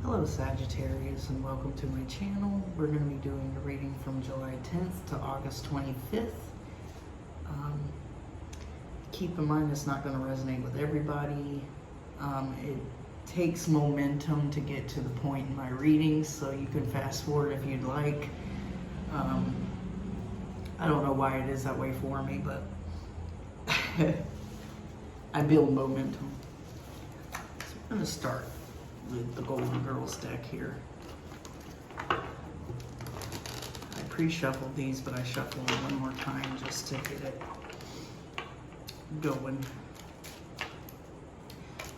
Hello Sagittarius and welcome to my channel. We're going to be doing a reading from July 10th to August 25th. Keep in mind it's not going to resonate with everybody. It takes momentum to get to the point in my readings, so you can fast forward if you'd like. I don't know why it is that way for me, but I build momentum. So I'm going to start with the Golden Girls deck here. I pre-shuffled these, but I shuffled them one more time just to get it going.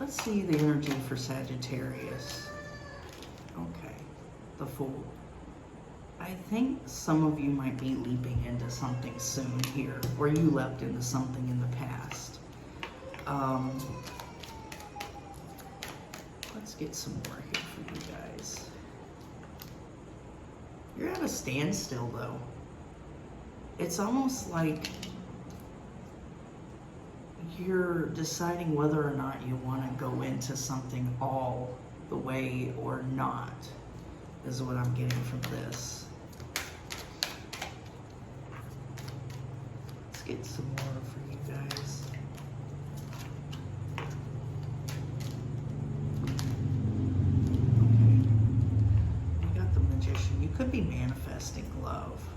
Let's see the energy for Sagittarius. Okay, the Fool. I think some of you might be leaping into something soon here, or you leapt into something in the past. Let's get some more here for you guys. You're at a standstill though. It's almost like you're deciding whether or not you want to go into something all the way or not, is what I'm getting from this. Let's get some more for you guys. You could be manifesting love,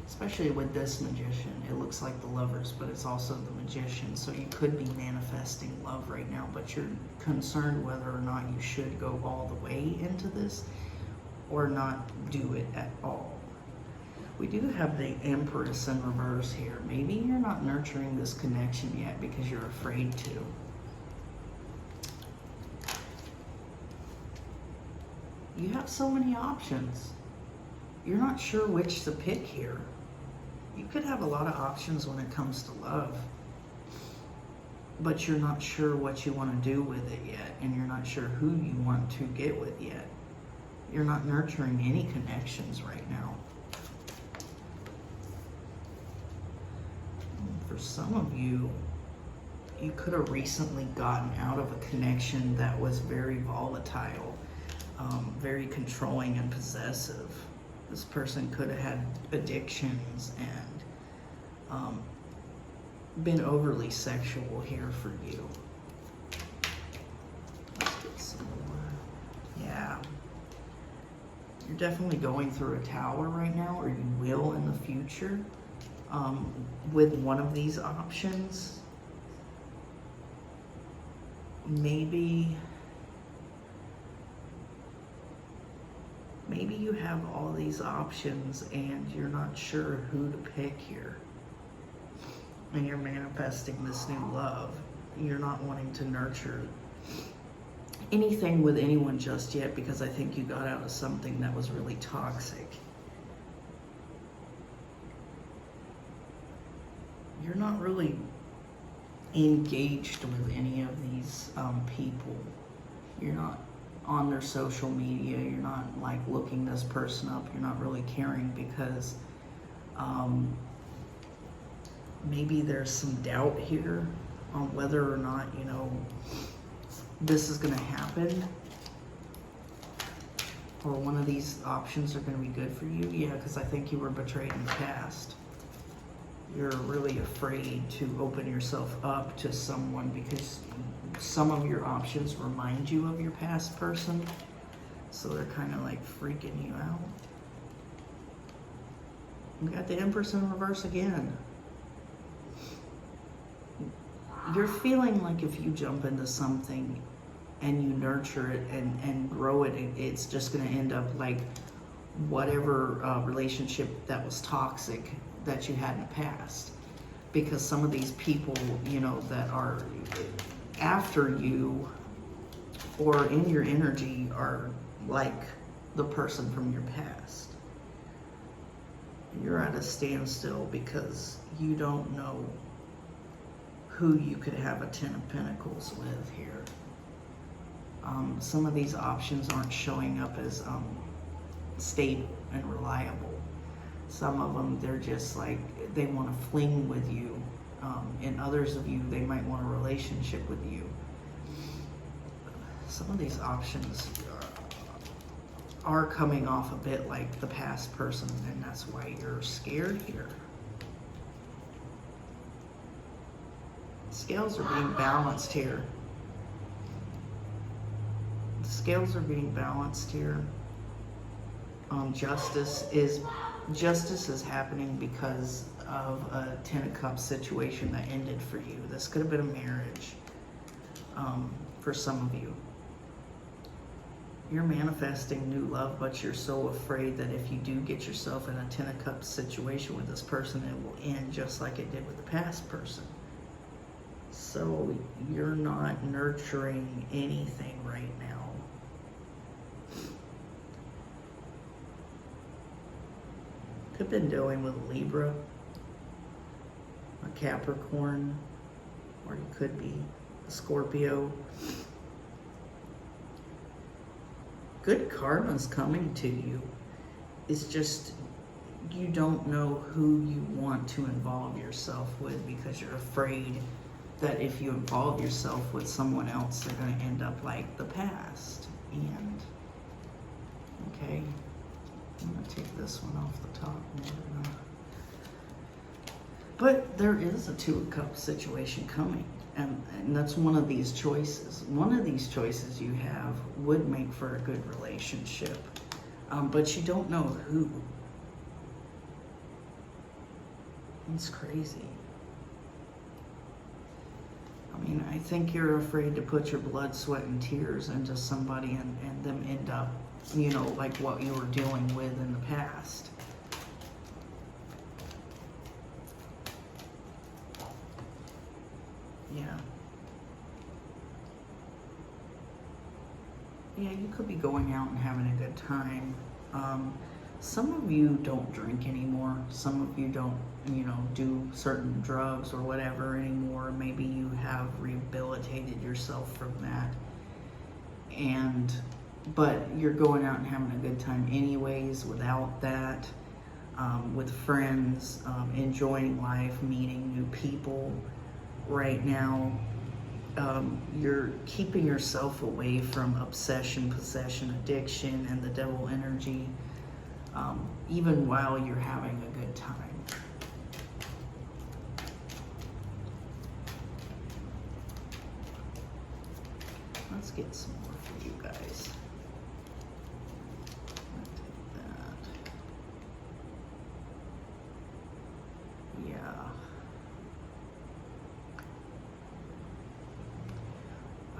especially with this Magician. It looks like the Lovers, but it's also the Magician. So you could be manifesting love right now, but you're concerned whether or not you should go all the way into this or not do it at all. We do have the Empress in reverse here. Maybe you're not nurturing this connection yet because you're afraid to. You have so many options. You're not sure which to pick here. You could have a lot of options when it comes to love, but you're not sure what you want to do with it yet, and you're not sure who you want to get with yet. You're not nurturing any connections right now. For some of you, you could have recently gotten out of a connection that was very volatile. Very controlling and possessive. This person could have had addictions and been overly sexual here for you. Let's get some more. Yeah. You're definitely going through a tower right now, or you will in the future, with one of these options. Maybe you have all these options and you're not sure who to pick here. And you're manifesting this new love. You're not wanting to nurture anything with anyone just yet because I think you got out of something that was really toxic. You're not really engaged with any of these people. You're not on their social media, you're not like looking this person up, you're not really caring because maybe there's some doubt here on whether or not, you know, this is going to happen, or one of these options are going to be good for you. Yeah, because I think you were betrayed in the past. You're really afraid to open yourself up to someone because some of your options remind you of your past person. So they're kind of like freaking you out. We got the Empress in reverse again. You're feeling like if you jump into something and you nurture it and grow it, it's just going to end up like whatever relationship that was toxic that you had in the past, because some of these people, you know, that are after you or in your energy are like the person from your past. You're at a standstill because you don't know who you could have a 10 of Pentacles with here. Some of these options aren't showing up as stable and reliable. Some of them, they're just like, they want to fling with you. And others of you, they might want a relationship with you. some of these options are coming off a bit like the past person, and that's why you're scared here. Scales are being balanced here. The scales are being balanced here. Justice is happening because of a Ten of Cups situation that ended for you. This could have been a marriage for some of you. You're manifesting new love, but you're so afraid that if you do get yourself in a Ten of Cups situation with this person, it will end just like it did with the past person. So you're not nurturing anything right now. Could have been dealing with a Libra, a Capricorn, or you could be a Scorpio. Good karma's coming to you. It's just you don't know who you want to involve yourself with because you're afraid that if you involve yourself with someone else, they're going to end up like the past. And, okay, I'm going to take this one off the top. But there is a Two of Cups situation coming. And that's one of these choices. One of these choices you have would make for a good relationship. But you don't know who. It's crazy. I mean, I think you're afraid to put your blood, sweat, and tears into somebody and them end up, you know, like what you were dealing with in the past. Yeah. Yeah, you could be going out and having a good time. Some of you don't drink anymore. Some of you don't, you know, do certain drugs or whatever anymore. Maybe you have rehabilitated yourself from that. But you're going out and having a good time anyways without that. With friends, enjoying life, meeting new people. Right now, you're keeping yourself away from obsession, possession, addiction, and the devil energy, even while you're having a good time. Let's get some more for you guys. I'll take that. Yeah.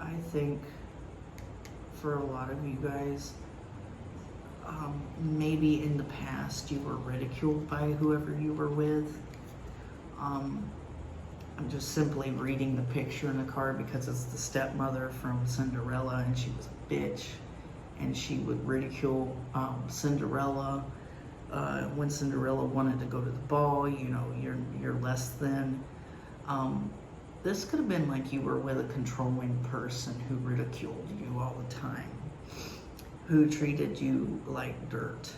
I think for a lot of you guys, maybe in the past you were ridiculed by whoever you were with. I'm just simply reading the picture in the card because it's the stepmother from Cinderella, and she was a bitch, and she would ridicule Cinderella. When Cinderella wanted to go to the ball, you know, you're less than. This could have been like you were with a controlling person who ridiculed you all the time, who treated you like dirt.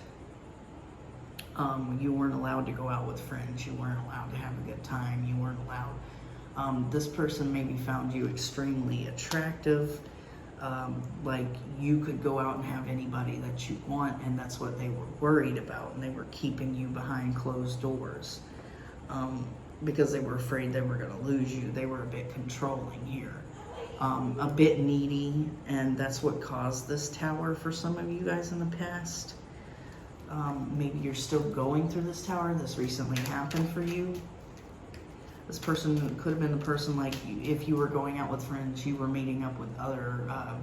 You weren't allowed to go out with friends. You weren't allowed to have a good time. You weren't allowed. This person maybe found you extremely attractive. Like you could go out and have anybody that you want, and that's what they were worried about, and they were keeping you behind closed doors. Because they were afraid they were going to lose you. They were a bit controlling here, a bit needy, and that's what caused this tower for some of you guys in the past. Maybe you're still going through this tower. This recently happened for you. This person could have been the person, like, if you were going out with friends, you were meeting up with other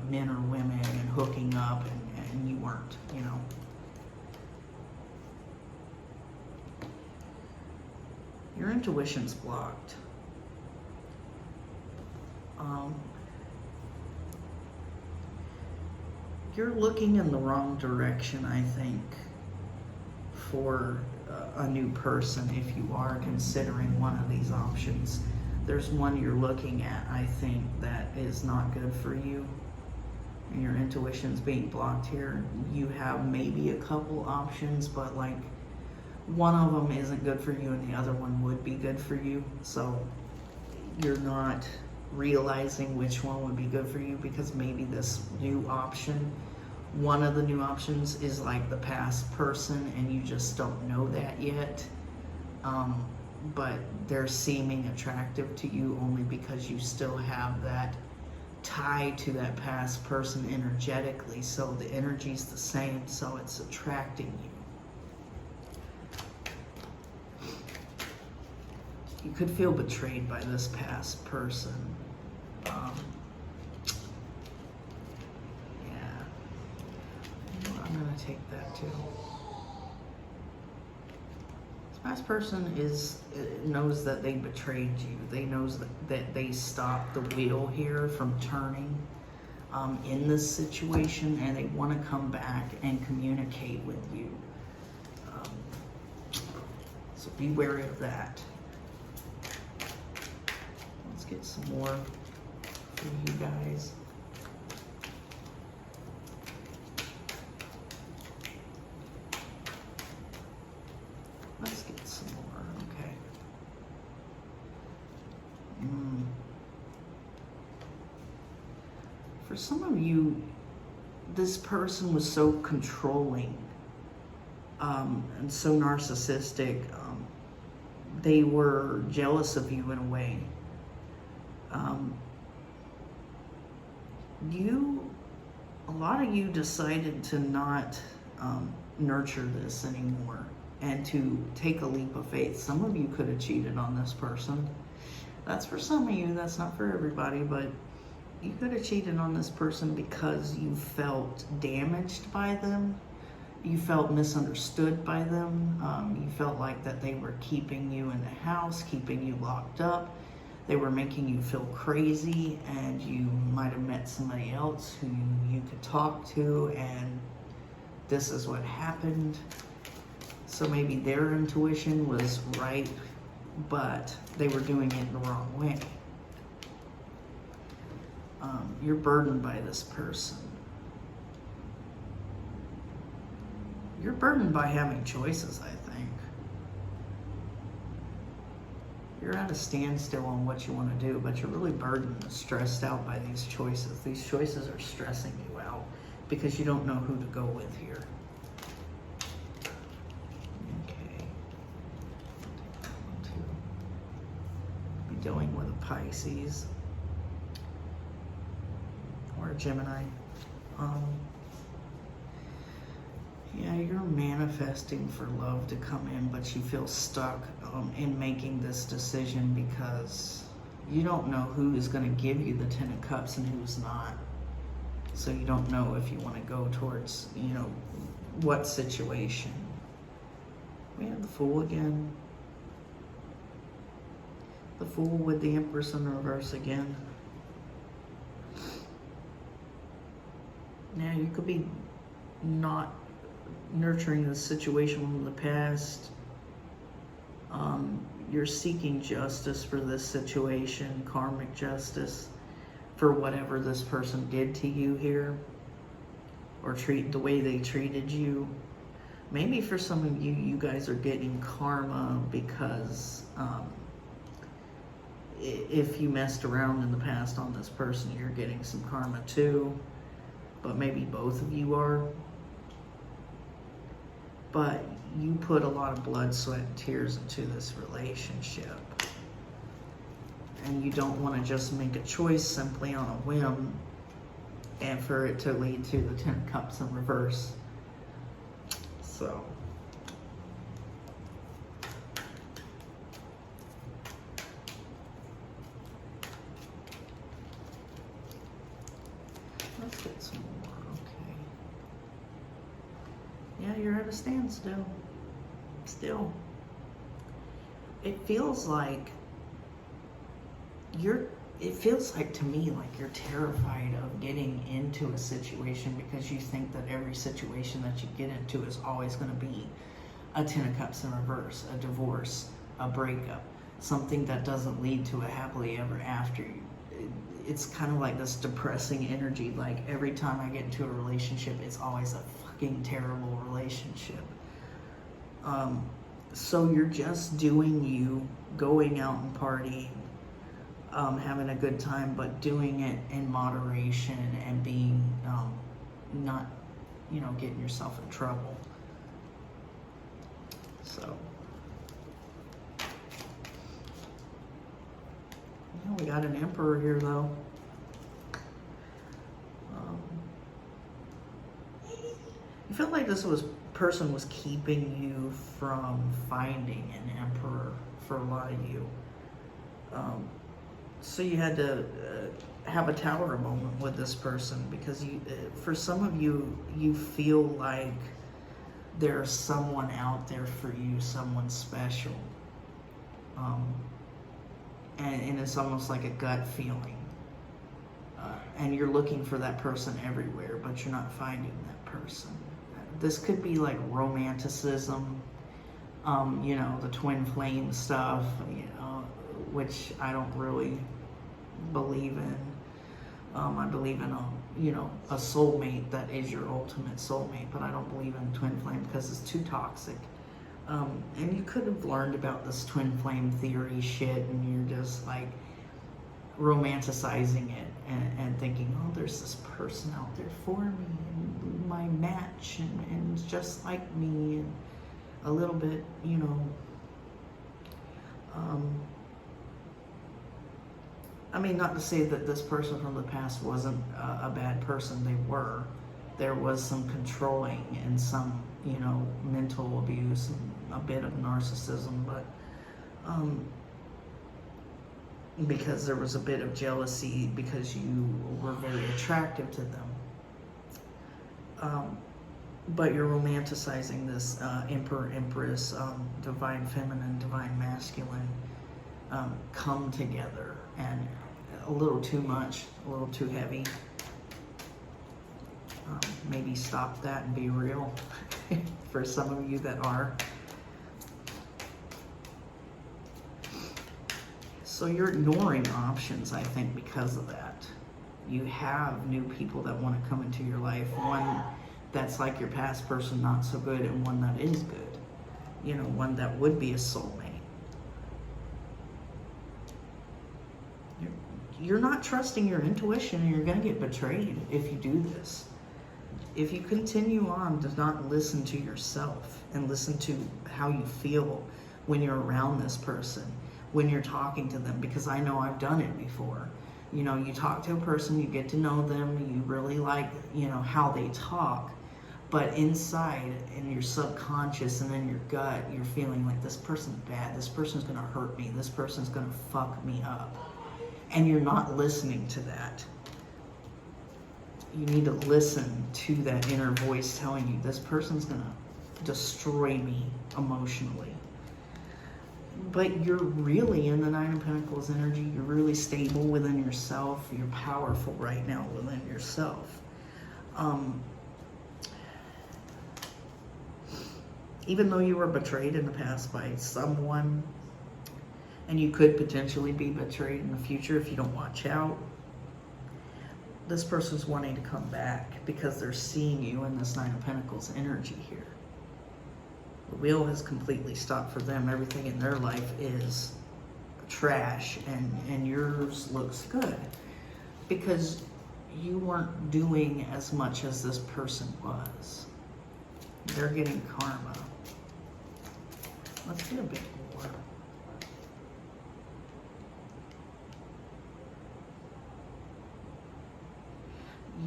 men or women and hooking up, and you weren't, you know. Your intuition's blocked. You're looking in the wrong direction, I think, for a new person if you are considering one of these options. There's one you're looking at, I think, that is not good for you, and your intuition's being blocked here. You have maybe a couple options, but like one of them isn't good for you and the other one would be good for you. So you're not realizing which one would be good for you, because maybe this new option, one of the new options is like the past person and you just don't know that yet. But they're seeming attractive to you only because you still have that tie to that past person energetically. So the energy's the same, so it's attracting you. You could feel betrayed by this past person. Yeah. I'm going to take that too. This person knows that they betrayed you. They knows that they stopped the wheel here from turning in this situation, and they want to come back and communicate with you. So be wary of that. Let's get some more for you guys. Let's get some more, okay. For some of you, this person was so controlling and so narcissistic. They were jealous of you in a way. A lot of you decided to not nurture this anymore and to take a leap of faith. Some of you could have cheated on this person. That's for some of you, that's not for everybody, but you could have cheated on this person because you felt damaged by them. You felt misunderstood by them. You felt like that they were keeping you in the house, keeping you locked up. They were making you feel crazy, and you might have met somebody else who you could talk to, and this is what happened. So maybe their intuition was right, but they were doing it the wrong way. You're burdened by this person. You're burdened by having choices, I think. You're at a standstill on what you want to do, but you're really burdened and stressed out by these choices. These choices are stressing you out because you don't know who to go with here. Okay. Be dealing with a Pisces or a Gemini. Yeah, you're manifesting for love to come in, but you feel stuck in making this decision because you don't know who is going to give you the Ten of Cups and who's not. So you don't know if you want to go towards, what situation. We have the Fool again. The Fool with the Empress in reverse again. Now, you could be not nurturing the situation from the past. You're seeking justice for this situation, karmic justice, for whatever this person did to you here, or the way they treated you. Maybe for some of you, you guys are getting karma because if you messed around in the past on this person, you're getting some karma too. But maybe both of you are. But you put a lot of blood, sweat, and tears into this relationship. And you don't want to just make a choice simply on a whim and for it to lead to the Ten of Cups in reverse. So. Let's get some more, okay. Yeah, you're at a standstill. Still. It feels like to me like you're terrified of getting into a situation because you think that every situation that you get into is always going to be a Ten of Cups in reverse, a divorce, a breakup, something that doesn't lead to a happily ever after. It's kind of like this depressing energy, like every time I get into a relationship, it's always a fucking terrible relationship. So you're just doing you, going out and partying, having a good time, but doing it in moderation and being not, getting yourself in trouble. So, we got an Emperor here, though. I feel like this person was keeping you from finding an Emperor for a lot of you. So you had to have a tower moment with this person, because for some of you, you feel like there's someone out there for you, someone special. And it's almost like a gut feeling. And you're looking for that person everywhere, but you're not finding that person. This could be like romanticism, the twin flame stuff, which I don't really believe in. I believe in a soulmate that is your ultimate soulmate, but I don't believe in twin flame because it's too toxic. And you could have learned about this twin flame theory shit, and you're just like romanticizing it and thinking, oh, there's this person out there for me, and my match, and it's just like me, and a little bit, I mean, not to say that this person from the past wasn't a bad person. They were. There was some controlling and some, mental abuse and a bit of narcissism, but because there was a bit of jealousy because you were very attractive to them. But you're romanticizing this Emperor, Empress, divine feminine, divine masculine, come together, and a little too much, a little too heavy. Maybe stop that and be real for some of you that are. So you're ignoring options, I think, because of that. You have new people that want to come into your life. One that's like your past person, not so good, and one that is good. One that would be a soulmate. You're not trusting your intuition, and you're going to get betrayed if you do this. If you continue on to not listen to yourself and listen to how you feel when you're around this person, when you're talking to them, because I know I've done it before. You talk to a person, you get to know them, you really like, how they talk, but inside, in your subconscious and in your gut, you're feeling like this person's bad, this person's going to hurt me, this person's going to fuck me up. And you're not listening to that. You need to listen to that inner voice telling you this person's going to destroy me emotionally. But you're really in the Nine of Pentacles energy. You're really stable within yourself. You're powerful right now within yourself. Even though you were betrayed in the past by someone, and you could potentially be betrayed in the future if you don't watch out, this person's wanting to come back because they're seeing you in this Nine of Pentacles energy here. The wheel has completely stopped for them. Everything in their life is trash, and yours looks good because you weren't doing as much as this person was. They're getting karma. Let's get a bit more.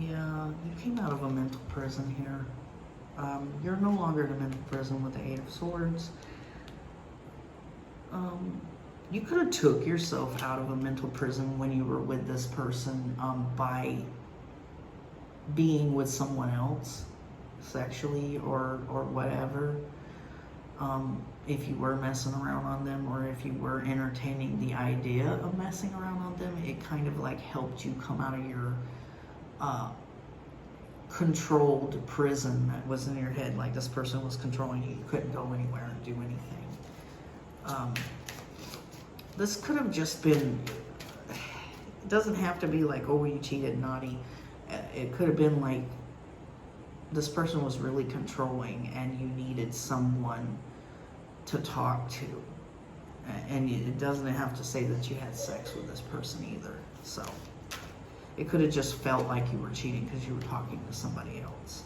Yeah, you came out of a mental prison here. You're no longer in a mental prison with the Eight of Swords. You could have took yourself out of a mental prison when you were with this person by being with someone else sexually or whatever. If you were messing around on them, or if you were entertaining the idea of messing around on them, it kind of like helped you come out of your controlled prison that was in your head, like this person was controlling you. You couldn't go anywhere and do anything. This could have just been, it doesn't have to be like, oh, you cheated, naughty. It could have been like this person was really controlling and you needed someone to talk to. And it doesn't have to say that you had sex with this person either. So it could have just felt like you were cheating because you were talking to somebody else.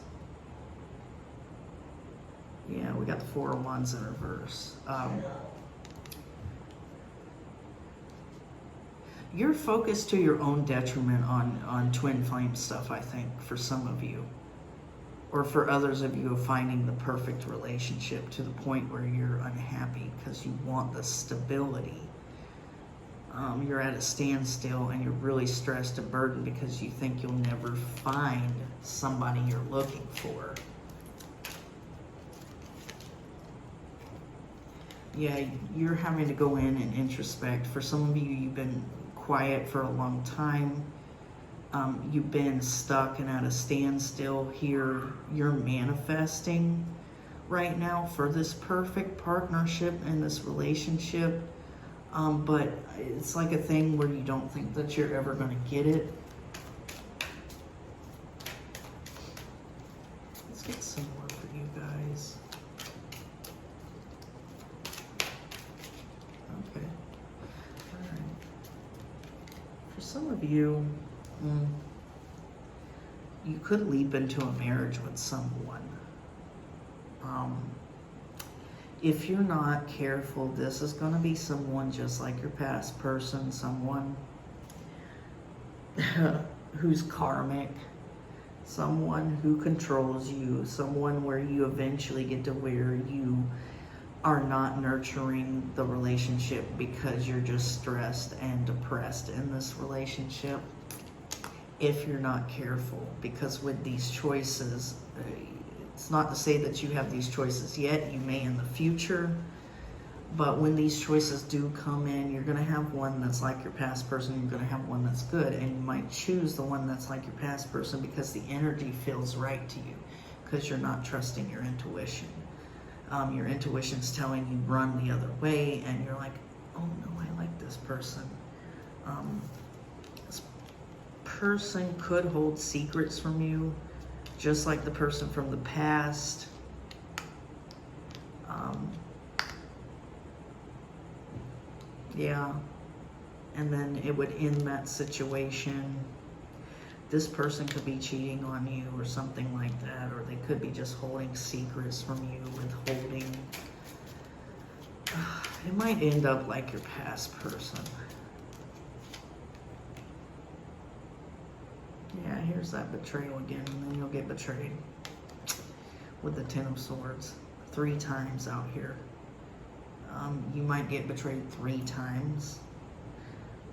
Yeah, we got the Four of Wands in reverse. You're focused to your own detriment on twin flame stuff, I think, for some of you. Or for others of you, of finding the perfect relationship to the point where you're unhappy because you want the stability. You're at a standstill and you're really stressed and burdened because you think you'll never find somebody you're looking for. Yeah, you're having to go in and introspect. For some of you, you've been quiet for a long time. You've been stuck and at a standstill here. You're manifesting right now for this perfect partnership and this relationship. But it's like a thing where you don't think that you're ever going to get it. Let's get some more for you guys. Okay. All right. For some of you, you could leap into a marriage with someone. If you're not careful, this is going to be someone just like your past person, someone who's karmic, someone who controls you, someone where you eventually get to where you are not nurturing the relationship because you're just stressed and depressed in this relationship. If you're not careful, because with these choices, it's not to say that you have these choices yet, you may in the future, but when these choices do come in, you're going to have one that's like your past person, you're going to have one that's good, and you might choose the one that's like your past person because the energy feels right to you, because you're not trusting your intuition. Your intuition's telling you run the other way, and you're like, oh no, I like this person. This person could hold secrets from you, just like the person from the past. Yeah, and then it would end that situation. This person could be cheating on you or something like that, or they could be just holding secrets from you, withholding. It might end up like your past person. Yeah, here's that betrayal again, and then you'll get betrayed with the Ten of Swords 3 times out here. You might get betrayed 3 times.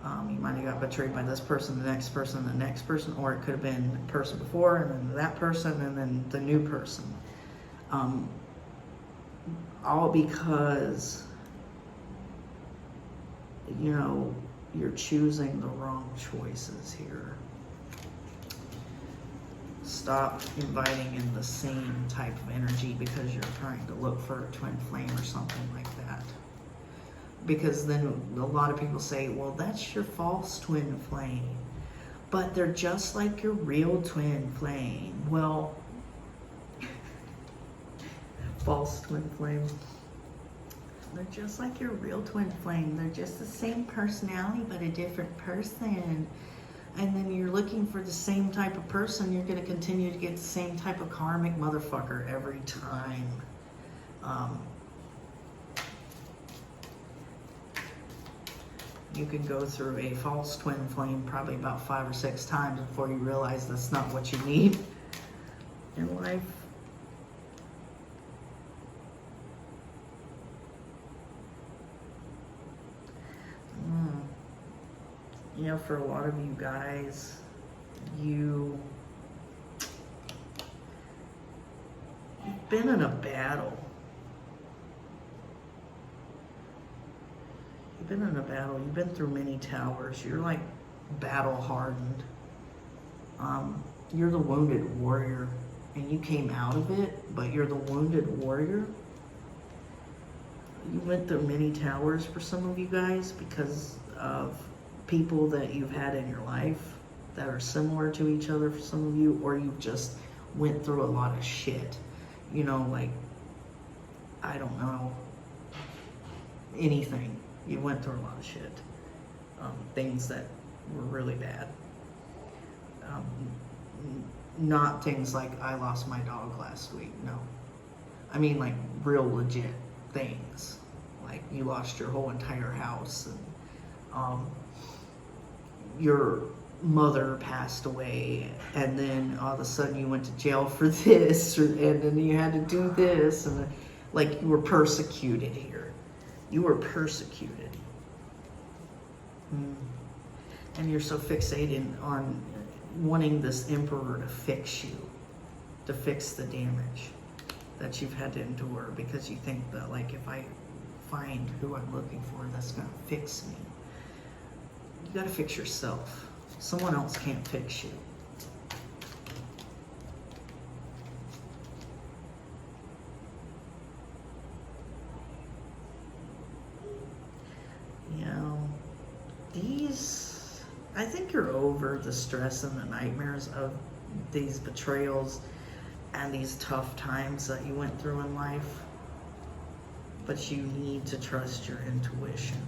You might have got betrayed by this person, the next person, the next person, or it could have been the person before, and then that person, and then the new person. All because, you know, you're choosing the wrong choices here. Stop inviting in the same type of energy because you're trying to look for a twin flame or something like that. Because then a lot of people say, well, that's your false twin flame, but they're just like your real twin flame. Well, false twin flame. They're just like your real twin flame. They're just the same personality, but a different person. And then you're looking for the same type of person, you're going to continue to get the same type of karmic motherfucker every time. You can go through a false twin flame probably about 5 or 6 times before you realize that's not what you need in life. You know, for a lot of you guys, you've been in a battle. You've been in a battle. You've been through many towers. You're like battle hardened. You're the wounded warrior, and you came out of it, but you're the wounded warrior. You went through many towers for some of you guys because of people that you've had in your life that are similar to each other for some of you, or you just went through a lot of shit. You know, like, I don't know, anything. You went through a lot of shit. Things that were really bad. Not things like I lost my dog last week, no. I mean like real legit things. Like you lost your whole entire house, and your mother passed away, and then all of a sudden you went to jail for this, and then you had to do this, and like you were persecuted here. You were persecuted. And you're so fixated on wanting this emperor to fix you, to fix the damage that you've had to endure, because you think that like if I find who I'm looking for, that's gonna fix me. You gotta fix yourself. Someone else can't fix you. You know, I think you're over the stress and the nightmares of these betrayals and these tough times that you went through in life. But you need to trust your intuition.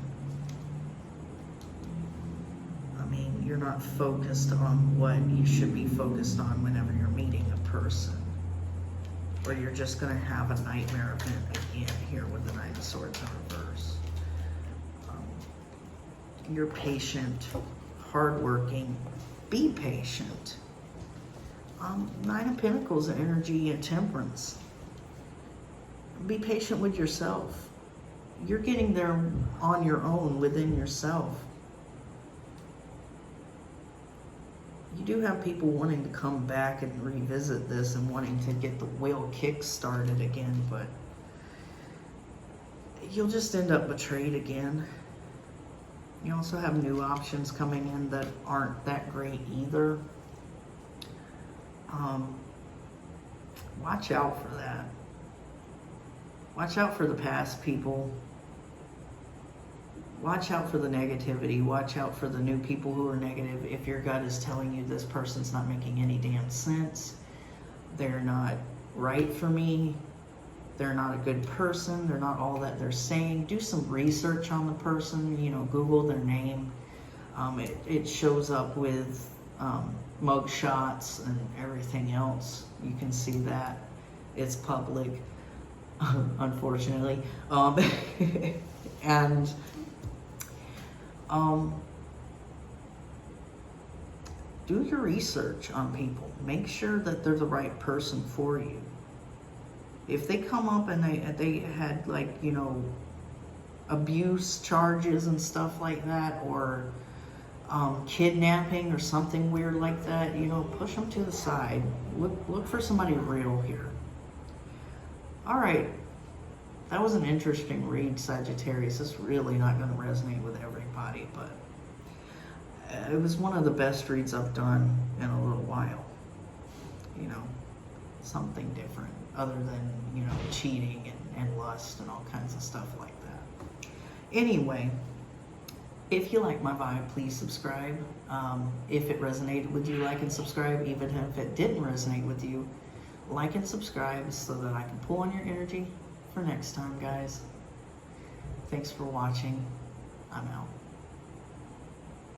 I mean, you're not focused on what you should be focused on whenever you're meeting a person. Or you're just going to have a nightmare event again here with the Nine of Swords in reverse. You're patient, hardworking, be patient. Nine of Pentacles, energy and temperance. Be patient with yourself. You're getting there on your own within yourself. You do have people wanting to come back and revisit this and wanting to get the wheel kick started again, but you'll just end up betrayed again. You also have new options coming in that aren't that great either. Watch out for that. Watch out for the past people. Watch out for the negativity. Watch out for the new people who are negative. If your gut is telling you this person's not making any damn sense, they're not right for me, they're not a good person, they're not all that they're saying, do some research on the person. You know, Google their name. It shows up with mug shots and everything else. You can see that. It's public, unfortunately. And do your research on people. Make sure that they're the right person for you. If they come up and they had, like, you know, abuse charges and stuff like that, or kidnapping or something weird like that, you know, push them to the side. Look for somebody real here. All right. That was an interesting read, Sagittarius. It's really not going to resonate with everybody, but it was one of the best reads I've done in a little while. You know, something different other than, you know, cheating and lust and all kinds of stuff like that. Anyway, if you like my vibe, please subscribe. If it resonated with you, like and subscribe. Even if it didn't resonate with you, like and subscribe so that I can pull on your energy for next time, guys. Thanks for watching. I'm out.